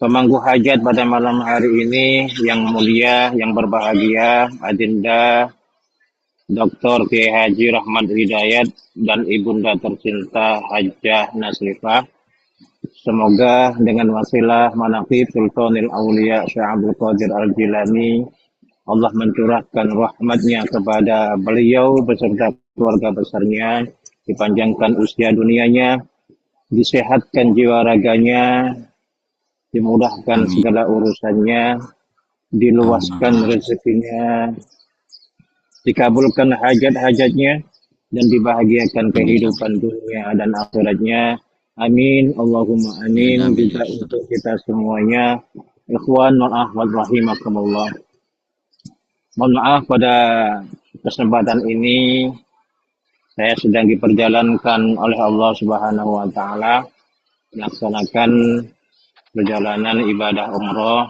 Pemangku hajat pada malam hari ini yang mulia, yang berbahagia, Adinda Dr. Kiai Haji Rahmat Hidayat dan Ibunda tercinta Hajjah Nasrifah. Semoga dengan wasilah manaqib Sultanil Aulia Syekh Abdul Qadir Al-Jilani, Allah mencurahkan rahmatnya kepada beliau beserta keluarga besarnya, dipanjangkan usia dunianya, disehatkan jiwa raganya, dimudahkan Amin. segala urusannya, diluaskan rezekinya, dikabulkan hajat-hajatnya, dan dibahagiakan kehidupan dunia dan akhiratnya. Amin. Allahumma amin. Juga untuk kita semuanya. Ikhwan wal akhwat rahimakumullah. Mohon maaf pada kesempatan ini saya sedang diperjalankan oleh Allah Subhanahu wa taala melaksanakan perjalanan ibadah umroh.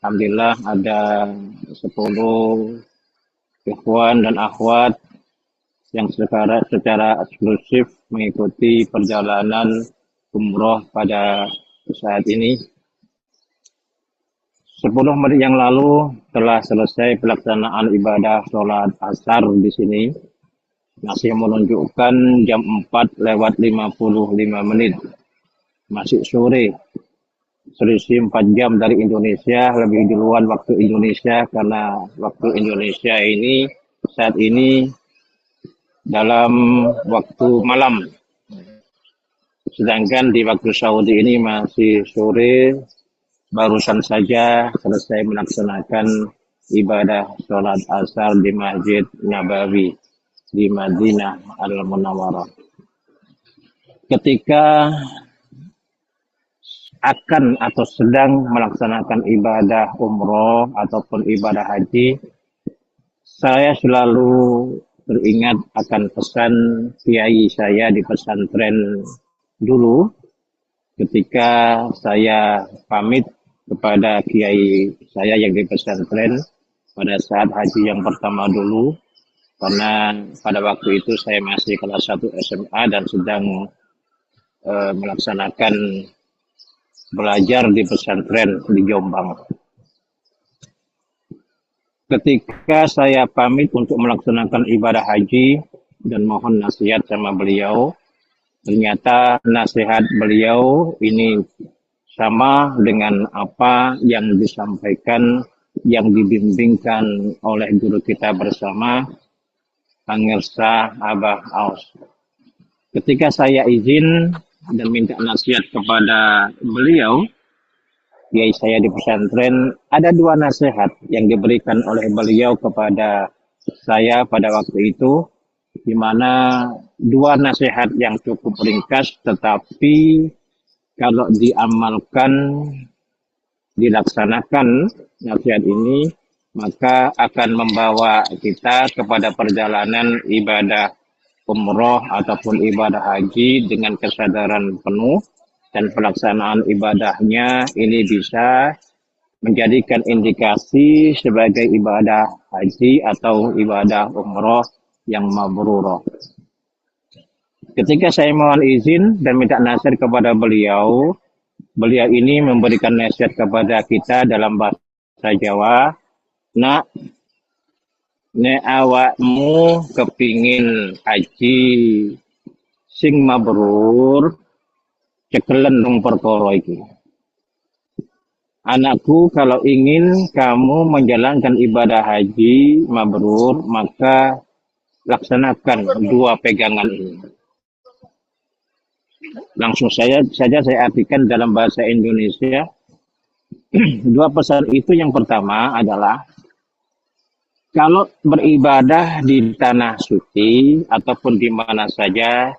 Alhamdulillah ada 10 ikhwan dan akhwat yang secara eksklusif mengikuti perjalanan umroh pada saat ini. 10 menit yang lalu telah selesai pelaksanaan ibadah sholat asar di sini. Masih menunjukkan jam 4:55 menit. Masih sore. Selisih 4 jam dari Indonesia, lebih duluan waktu Indonesia, karena waktu Indonesia ini saat ini dalam waktu malam. Sedangkan di waktu Saudi ini masih sore, barusan saja selesai melaksanakan ibadah sholat asar di Masjid Nabawi di Madinah Al-Munawwarah. Ketika akan atau sedang melaksanakan ibadah umroh ataupun ibadah haji, saya selalu teringat akan pesan kiai saya di pesantren dulu ketika saya pamit kepada kiai saya yang di pesantren pada saat haji yang pertama dulu, karena pada waktu itu saya masih kelas 1 SMA dan sedang melaksanakan belajar di pesantren di Jombang. Ketika saya pamit untuk melaksanakan ibadah haji dan mohon nasihat sama beliau, ternyata nasihat beliau ini sama dengan apa yang disampaikan, yang dibimbingkan oleh guru kita bersama, Pangersa Abah Aus. Ketika saya izin dan minta nasihat kepada beliau, kiai saya di pesantren, ada 2 nasihat yang diberikan oleh beliau kepada saya pada waktu itu, di mana 2 nasihat yang cukup ringkas, tetapi kalau diamalkan, dilaksanakan nasihat ini, maka akan membawa kita kepada perjalanan ibadah umroh ataupun ibadah haji dengan kesadaran penuh, dan pelaksanaan ibadahnya ini bisa menjadikan indikasi sebagai ibadah haji atau ibadah umroh yang mabrurah. Ketika saya mohon izin dan minta nasihat kepada beliau, beliau ini memberikan nasihat kepada kita dalam bahasa Jawa, nak, nek awakmu kepingin haji sing mabrur, cekelen dong perkara iki. Anakku, kalau ingin kamu menjalankan ibadah haji mabrur, maka laksanakan 2 pegangan ini. Langsung saja saya artikan dalam bahasa Indonesia. 2 pesan itu, yang pertama adalah kalau beribadah di tanah suci ataupun di mana saja,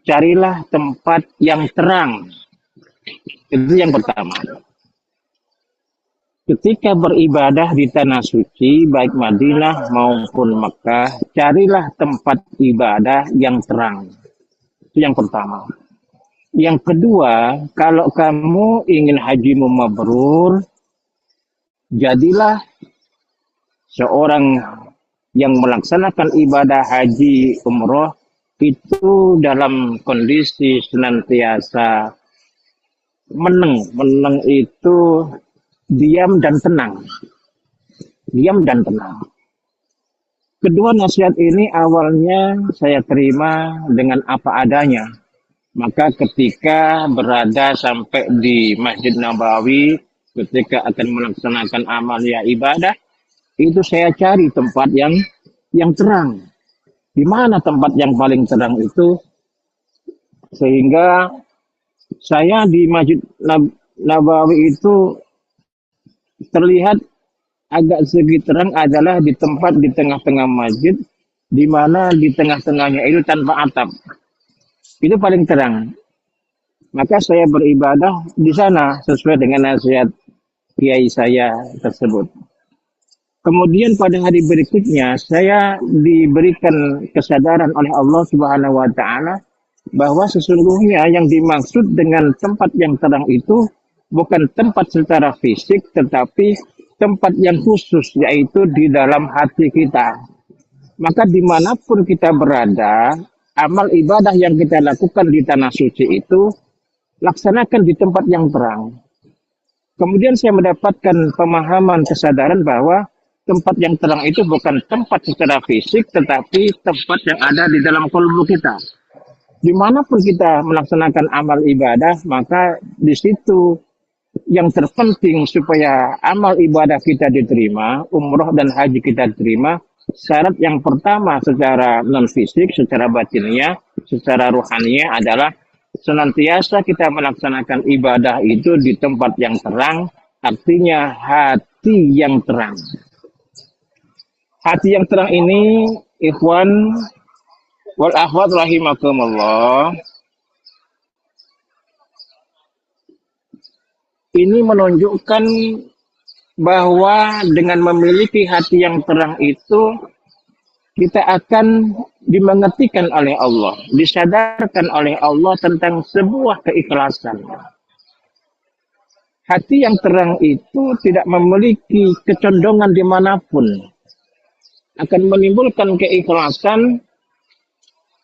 carilah tempat yang terang. Itu yang pertama. Ketika beribadah di tanah suci, baik Madinah maupun Mekah, carilah tempat ibadah yang terang. Itu yang pertama. Yang kedua, kalau kamu ingin hajimu mabrur, jadilah seorang yang melaksanakan ibadah haji umroh itu dalam kondisi senantiasa meneng. Meneng itu diam dan tenang. Diam dan tenang. Kedua nasihat ini awalnya saya terima dengan apa adanya. Maka ketika berada sampai di Masjid Nabawi, ketika akan melaksanakan amalia ibadah, itu saya cari tempat yang terang. Di mana tempat yang paling terang itu? Sehingga saya di Masjid Nabawi itu terlihat agak segi terang adalah di tempat di tengah-tengah masjid, di mana di tengah-tengahnya itu tanpa atap. Itu paling terang. Maka saya beribadah di sana sesuai dengan nasihat kiai saya tersebut. Kemudian pada hari berikutnya saya diberikan kesadaran oleh Allah Subhanahu wa taala bahwa sesungguhnya yang dimaksud dengan tempat yang terang itu bukan tempat secara fisik tetapi tempat yang khusus yaitu di dalam hati kita. Maka dimanapun kita berada, amal ibadah yang kita lakukan di tanah suci itu laksanakan di tempat yang terang. Kemudian saya mendapatkan pemahaman kesadaran bahwa tempat yang terang itu bukan tempat secara fisik, tetapi tempat yang ada di dalam kalbu kita. Dimanapun kita melaksanakan amal ibadah, maka di situ yang terpenting supaya amal ibadah kita diterima, umroh dan haji kita diterima, syarat yang pertama secara non-fisik, secara batinnya, secara ruhaninya adalah senantiasa kita melaksanakan ibadah itu di tempat yang terang, artinya hati yang terang. Hati yang terang ini, ikhwan wal akhwat rahimakumullah, ini menunjukkan bahwa dengan memiliki hati yang terang itu kita akan dimengertikan oleh Allah, disadarkan oleh Allah tentang sebuah keikhlasan. Hati yang terang itu tidak memiliki kecondongan dimanapun, akan menimbulkan keikhlasan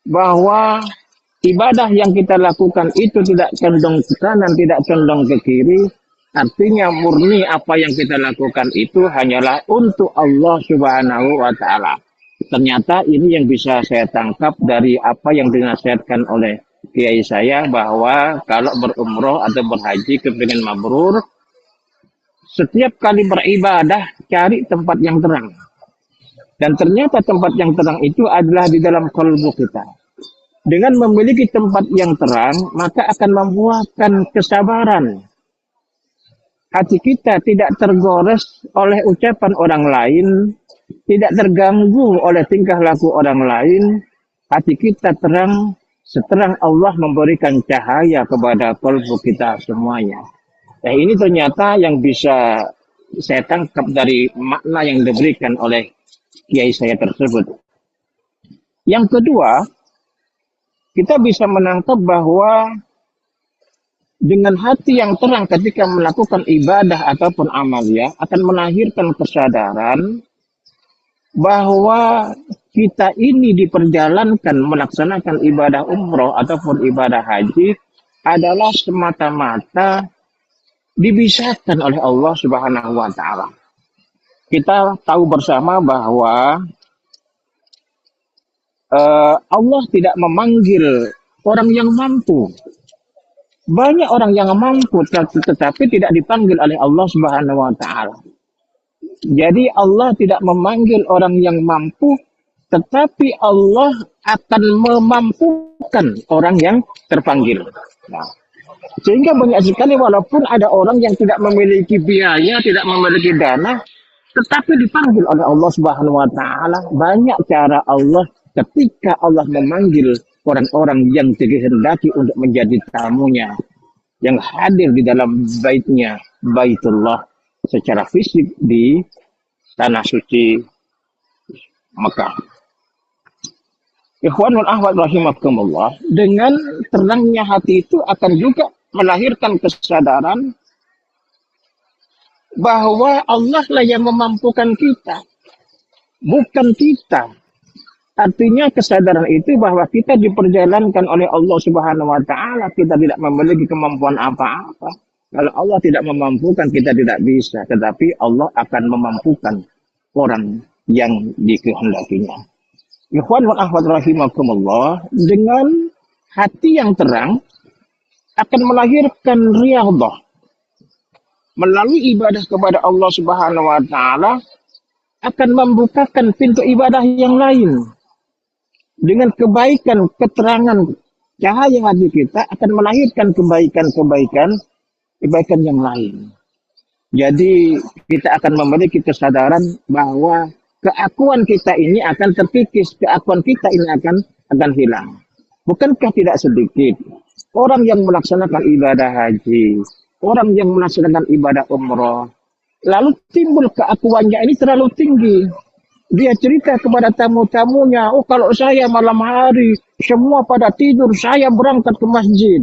bahwa ibadah yang kita lakukan itu tidak condong ke kanan, tidak condong ke kiri. Artinya murni apa yang kita lakukan itu hanyalah untuk Allah Subhanahu wa taala. Ternyata ini yang bisa saya tangkap dari apa yang dinasihatkan oleh kiai saya bahwa kalau berumroh atau berhaji kepingin mabrur, setiap kali beribadah cari tempat yang terang. Dan ternyata tempat yang terang itu adalah di dalam kalbu kita. Dengan memiliki tempat yang terang, maka akan membuahkan kesabaran. Hati kita tidak tergores oleh ucapan orang lain, tidak terganggu oleh tingkah laku orang lain. Hati kita terang, seterang Allah memberikan cahaya kepada kalbu kita semuanya. Ini ternyata yang bisa saya tangkap dari makna yang diberikan oleh kiai saya tersebut. Yang kedua, kita bisa menangkap bahwa dengan hati yang terang ketika melakukan ibadah ataupun amalia akan melahirkan kesadaran bahwa kita ini diperjalankan melaksanakan ibadah umroh ataupun ibadah haji adalah semata-mata dibisarkan oleh Allah Subhanahu wa taala. Kita tahu bersama bahwa Allah tidak memanggil orang yang mampu. Banyak orang yang mampu tetapi tidak dipanggil oleh Allah Subhanahu wa taala. Jadi Allah tidak memanggil orang yang mampu, tetapi Allah akan memampukan orang yang terpanggil. Nah, sehingga banyak sekali walaupun ada orang yang tidak memiliki biaya, tidak memiliki dana, tetapi dipanggil oleh Allah Subhanahu wa taala. Banyak cara Allah ketika Allah memanggil orang-orang yang dikehendaki untuk menjadi tamunya yang hadir di dalam baitnya, Baitullah secara fisik di tanah suci Mekah. Ikhwanul ahwat rahimakumullah, dengan terangnya hati itu akan juga melahirkan kesadaran bahwa Allah lah yang memampukan kita, bukan kita. Artinya kesadaran itu bahwa kita diperjalankan oleh Allah Subhanahu wa taala, kita tidak memiliki kemampuan apa-apa. Kalau Allah tidak memampukan, kita tidak bisa, tetapi Allah akan memampukan orang yang dikehendakinya. Ikhwan wa akhwat rahimakumullah, dengan hati yang terang akan melahirkan riyadhah. Melalui ibadah kepada Allah Subhanahu wa taala akan membukakan pintu ibadah yang lain. Dengan kebaikan, keterangan, cahaya hati kita akan melahirkan kebaikan yang lain. Jadi kita akan memiliki kesadaran bahwa keakuan kita ini akan terkikis, keakuan kita ini akan hilang. Bukankah tidak sedikit orang yang melaksanakan ibadah haji, orang yang melaksanakan ibadah umroh, lalu timbul keakuannya ini terlalu tinggi. Dia cerita kepada tamu-tamunya, oh kalau saya malam hari, semua pada tidur, saya berangkat ke masjid.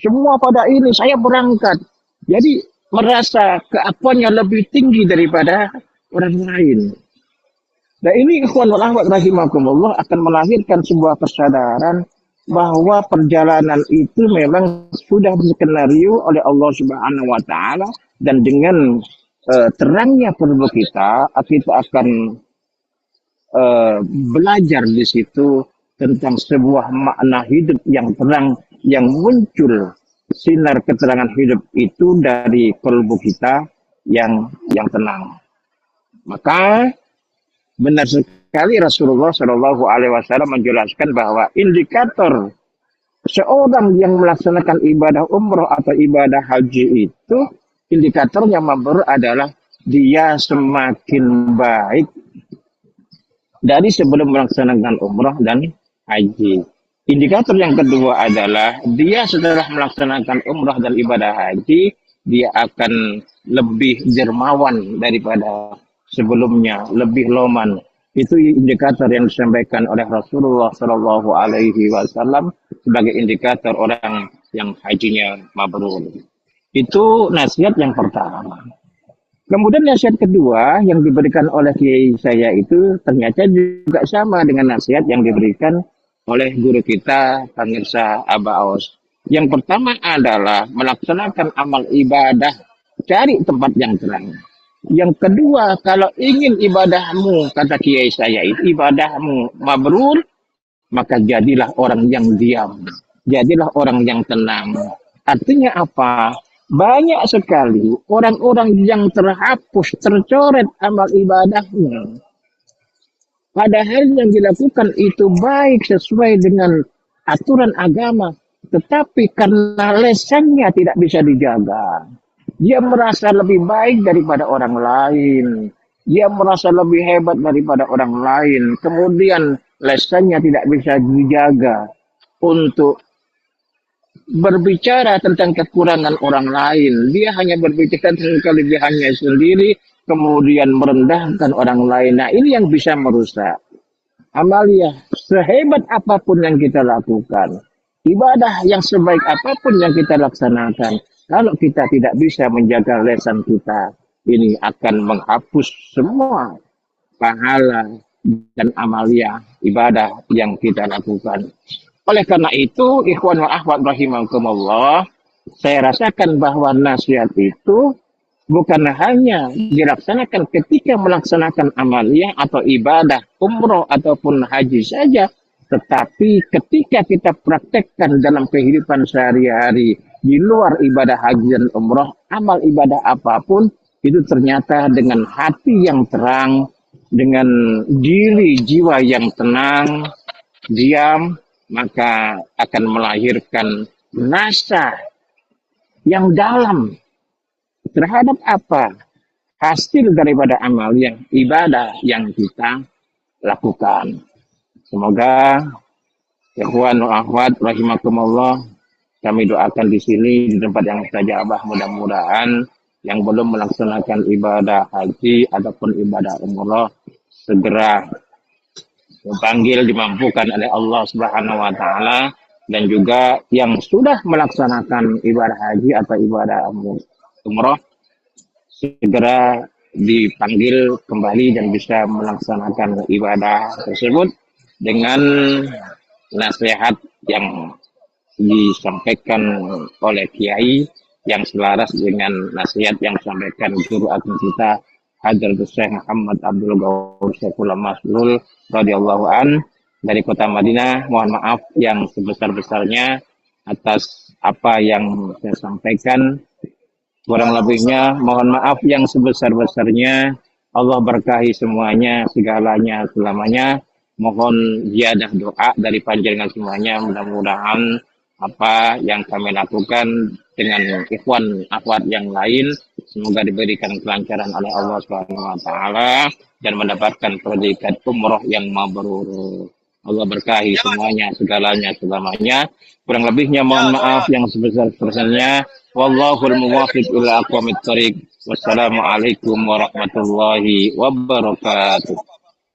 Semua pada ini, saya berangkat. Jadi merasa keakuannya lebih tinggi daripada orang lain. Dan ini ikhwan wal akhwat rahimakumullah akan melahirkan sebuah kesadaran bahwa perjalanan itu memang sudah diskenario oleh Allah Subhanahu wa taala, dan dengan terangnya perlu kita akan belajar di situ tentang sebuah makna hidup yang terang yang muncul, sinar keterangan hidup itu dari kalbu kita yang tenang. Maka benar sekali Rasulullah Shallallahu Alaihi Wasallam menjelaskan bahwa indikator seorang yang melaksanakan ibadah umroh atau ibadah haji itu, indikatornya mabrur adalah dia semakin baik dari sebelum melaksanakan umroh dan haji. Indikator yang kedua adalah dia setelah melaksanakan umroh dan ibadah haji, dia akan lebih dermawan daripada sebelumnya, lebih loman. Itu indikator yang disampaikan oleh Rasulullah Shallallahu Alaihi Wasallam sebagai indikator orang yang hajinya mabrur. Itu nasihat yang pertama. Kemudian nasihat kedua yang diberikan oleh kiai saya itu ternyata juga sama dengan nasihat yang diberikan oleh guru kita, Pemirsa Aba Aus. Yang pertama adalah melaksanakan amal ibadah, cari tempat yang terang. Yang kedua, kalau ingin ibadahmu, kata kiai saya itu, ibadahmu mabrur, maka jadilah orang yang diam. Jadilah orang yang tenang. Artinya apa? Banyak sekali orang-orang yang terhapus, tercoret amal ibadahnya. Padahal yang dilakukan itu baik sesuai dengan aturan agama. Tetapi karena lesannya tidak bisa dijaga. Dia merasa lebih baik daripada orang lain. Dia merasa lebih hebat daripada orang lain. Kemudian lesannya tidak bisa dijaga untuk berbicara tentang kekurangan orang lain. Dia hanya berbicara tentang kelebihannya sendiri, kemudian merendahkan orang lain. Nah, ini yang bisa merusak. Amalia, sehebat apapun yang kita lakukan, ibadah yang sebaik apapun yang kita laksanakan, kalau kita tidak bisa menjaga lisan kita, ini akan menghapus semua pahala dan amalia ibadah yang kita lakukan. Oleh karena itu, ikhwan wa akhwat rahimakumullah, saya rasakan bahwa nasihat itu bukan hanya dilaksanakan ketika melaksanakan amaliyah atau ibadah umroh ataupun haji saja, tetapi ketika kita praktekkan dalam kehidupan sehari-hari di luar ibadah haji dan umroh, amal ibadah apapun itu ternyata dengan hati yang terang, dengan diri jiwa yang tenang, diam, maka akan melahirkan rasa yang dalam terhadap apa? Hasil daripada amal yang ibadah yang kita lakukan. Semoga ikhwan wa akhwat rahimakumullah, kami doakan di sini di tempat yang mustajabah, mudah-mudahan yang belum melaksanakan ibadah haji ataupun ibadah umroh segera dipanggil, dimampukan oleh Allah Subhanahu wa taala, dan juga yang sudah melaksanakan ibadah haji atau ibadah umroh segera dipanggil kembali dan bisa melaksanakan ibadah tersebut dengan nasihat yang disampaikan oleh Kiai yang selaras dengan nasihat yang disampaikan guru agung kita Hadratus Syekh Muhammad Abdul Ghawur Syekhul Maslul radhiyallahu an dari kota Madinah. Mohon maaf yang sebesar-besarnya atas apa yang saya sampaikan. Kurang lebihnya mohon maaf yang sebesar-besarnya. Allah berkahi semuanya, segalanya, selamanya. Mohon ziyadah doa dari panjenengan semuanya. Mudah-mudahan apa yang kami lakukan dengan ikhwan akhwat yang lain semoga diberikan kelancaran oleh Allah Subhanahu wa taala dan mendapatkan predikat umroh yang mabrur. Allah berkahi semuanya, segalanya, selamanya. Kurang lebihnya mohon maaf yang sebesar-besarnya. Wallahul muwaffiq ila aqwamit thoriq. Wassalamualaikum warahmatullahi wabarakatuh.